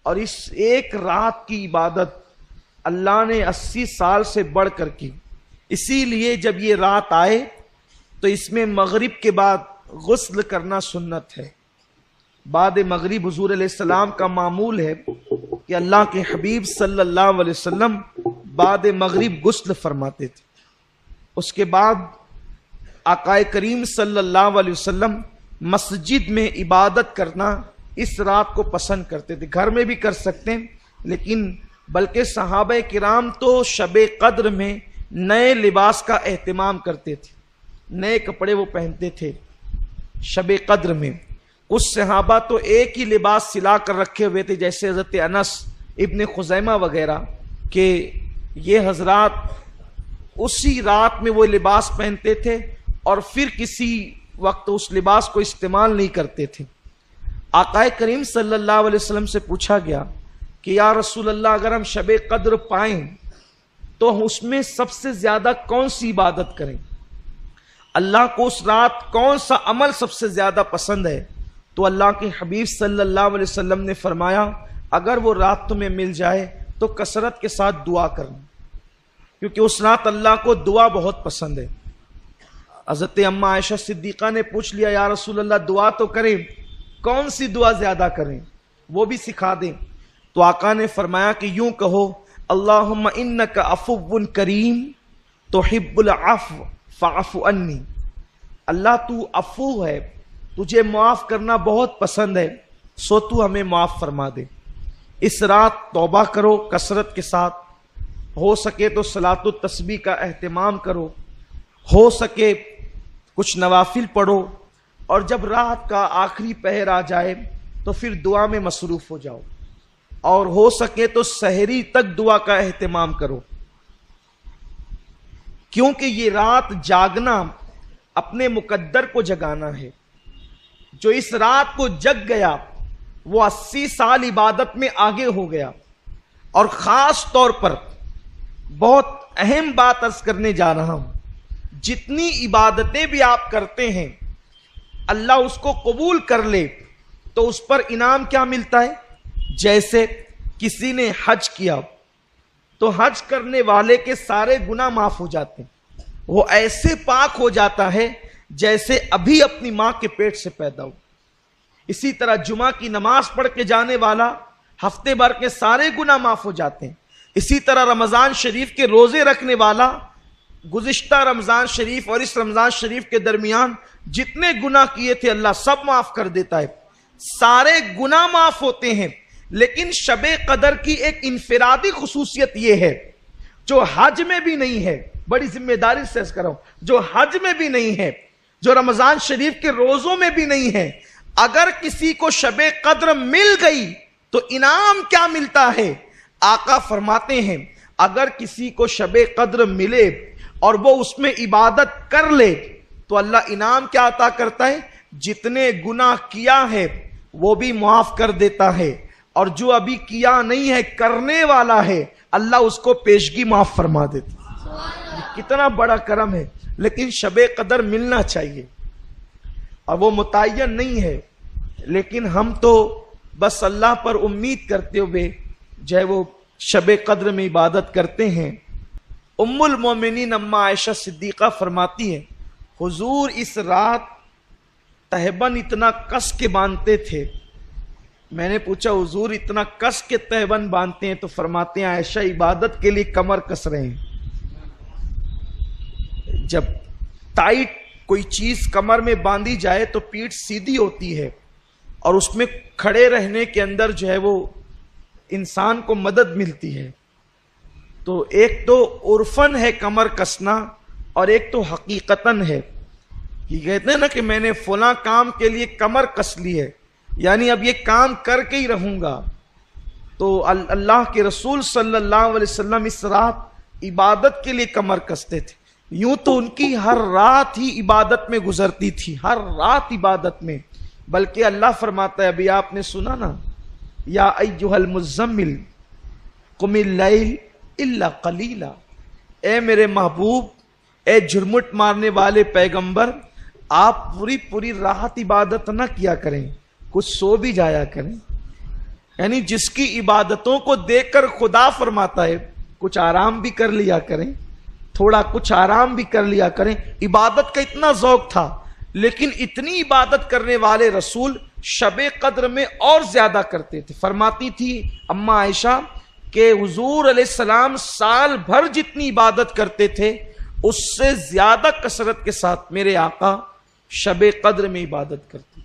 اور اس ایک رات کی عبادت اللہ نے 80 سال سے بڑھ کر کی. اسی لیے جب یہ رات آئے تو اس میں مغرب کے بعد غسل کرنا سنت ہے. بعد مغرب حضور علیہ السلام کا معمول ہے کہ اللہ کے حبیب صلی اللہ علیہ وسلم بعد مغرب غسل فرماتے تھے. اس کے بعد آقا کریم صلی اللہ علیہ وسلم مسجد میں عبادت کرنا اس رات کو پسند کرتے تھے. گھر میں بھی کر سکتے ہیں، لیکن بلکہ صحابہ کرام تو شب قدر میں نئے لباس کا اہتمام کرتے تھے، نئے کپڑے وہ پہنتے تھے شب قدر میں. کچھ صحابہ تو ایک ہی لباس سلا کر رکھے ہوئے تھے، جیسے حضرت انس ابن خزیمہ وغیرہ، کہ یہ حضرات اسی رات میں وہ لباس پہنتے تھے اور پھر کسی وقت اس لباس کو استعمال نہیں کرتے تھے. آقا کریم صلی اللہ علیہ وسلم سے پوچھا گیا کہ یا رسول اللہ، اگر ہم شب قدر پائیں تو اس میں سب سے زیادہ کون سی عبادت کریں؟ اللہ کو اس رات کون سا عمل سب سے زیادہ پسند ہے؟ تو اللہ کے حبیب صلی اللہ علیہ وسلم نے فرمایا، اگر وہ رات تمہیں مل جائے تو کثرت کے ساتھ دعا کرنا، کیونکہ اس رات اللہ کو دعا بہت پسند ہے. حضرت اماں عائشہ صدیقہ نے پوچھ لیا، یا رسول اللہ دعا تو کریں، کون سی دعا زیادہ کریں، وہ بھی سکھا دیں. تو آقا نے فرمایا کہ یوں کہو، اللہم انک عفو کریم تحب العفو فاعف عنی. اللہ تو عفو ہے، تجھے معاف کرنا بہت پسند ہے، سو تو ہمیں معاف فرما دے. اس رات توبہ کرو کثرت کے ساتھ، ہو سکے تو صلاۃ التسبیح کا اہتمام کرو، ہو سکے کچھ نوافل پڑھو، اور جب رات کا آخری پہر آ جائے تو پھر دعا میں مصروف ہو جاؤ، اور ہو سکے تو سحری تک دعا کا اہتمام کرو. کیونکہ یہ رات جاگنا اپنے مقدر کو جگانا ہے. جو اس رات کو جگ گیا وہ 80 سال عبادت میں آگے ہو گیا. اور خاص طور پر بہت اہم بات عرض کرنے جا رہا ہوں، جتنی عبادتیں بھی آپ کرتے ہیں اللہ اس کو قبول کر لے تو اس پر انعام کیا ملتا ہے؟ جیسے کسی نے حج کیا تو حج کرنے والے کے سارے گناہ معاف ہو جاتے ہیں، وہ ایسے پاک ہو جاتا ہے جیسے ابھی اپنی ماں کے پیٹ سے پیدا ہو. اسی طرح جمعہ کی نماز پڑھ کے جانے والا ہفتے بھر کے سارے گناہ معاف ہو جاتے ہیں. اسی طرح رمضان شریف کے روزے رکھنے والا گزشتہ رمضان شریف اور اس رمضان شریف کے درمیان جتنے گناہ کیے تھے اللہ سب معاف کر دیتا ہے، سارے گناہ معاف ہوتے ہیں. لیکن شب قدر کی ایک انفرادی خصوصیت یہ ہے جو حج میں بھی نہیں ہے، بڑی ذمہ داری سے عرض کر رہا ہوں، جو حج میں بھی نہیں ہے، جو رمضان شریف کے روزوں میں بھی نہیں ہے. اگر کسی کو شب قدر مل گئی تو انعام کیا ملتا ہے؟ آقا فرماتے ہیں اگر کسی کو شب قدر ملے اور وہ اس میں عبادت کر لے تو اللہ انعام کیا عطا کرتا ہے؟ جتنے گناہ کیا ہے وہ بھی معاف کر دیتا ہے، اور جو ابھی کیا نہیں ہے کرنے والا ہے اللہ اس کو پیشگی معاف فرما دیتا ہے. کتنا بڑا کرم ہے. لیکن شب قدر ملنا چاہیے، اور وہ متعین نہیں ہے، لیکن ہم تو بس اللہ پر امید کرتے ہوئے جو ہے وہ شب قدر میں عبادت کرتے ہیں. ام المومنین اماں عائشہ صدیقہ فرماتی ہے حضور اس رات تہبند اتنا کس کے باندھتے تھے. میں نے پوچھا حضور اتنا کس کے تہبند باندھتے ہیں؟ تو فرماتے ہیں عائشہ عبادت کے لیے کمر کس رہے ہیں. جب ٹائٹ کوئی چیز کمر میں باندھی جائے تو پیٹھ سیدھی ہوتی ہے، اور اس میں کھڑے رہنے کے اندر جو ہے وہ انسان کو مدد ملتی ہے. تو ایک تو عرفن ہے کمر کسنا، اور ایک تو حقیقتاً ہے. یہ کہتے ہیں نا کہ میں نے فلاں کام کے لیے کمر کس لی ہے، یعنی اب یہ کام کر کے ہی رہوں گا. تو اللہ کے رسول صلی اللہ علیہ وسلم اس رات عبادت کے لیے کمر کستے تھے. یوں تو ان کی ہر رات ہی عبادت میں گزرتی تھی، ہر رات عبادت میں. بلکہ اللہ فرماتا ہے، ابھی آپ نے سنا نا، یا ایھا المزمل قم اللیل الا قلیلا، اے میرے محبوب، اے جھرمٹ مارنے والے پیغمبر، آپ پوری رات عبادت نہ کیا کریں، کچھ سو بھی جایا کریں. یعنی جس کی عبادتوں کو دیکھ کر خدا فرماتا ہے کچھ آرام بھی کر لیا کریں، تھوڑا کچھ آرام بھی کر لیا کریں۔ عبادت کا اتنا ذوق تھا، لیکن اتنی عبادت کرنے والے رسول شب قدر میں اور زیادہ کرتے تھے۔ فرماتی تھی اماں عائشہ کہ حضور علیہ السلام سال بھر جتنی عبادت کرتے تھے اس سے زیادہ کثرت کے ساتھ میرے آقا شب قدر میں عبادت کرتے۔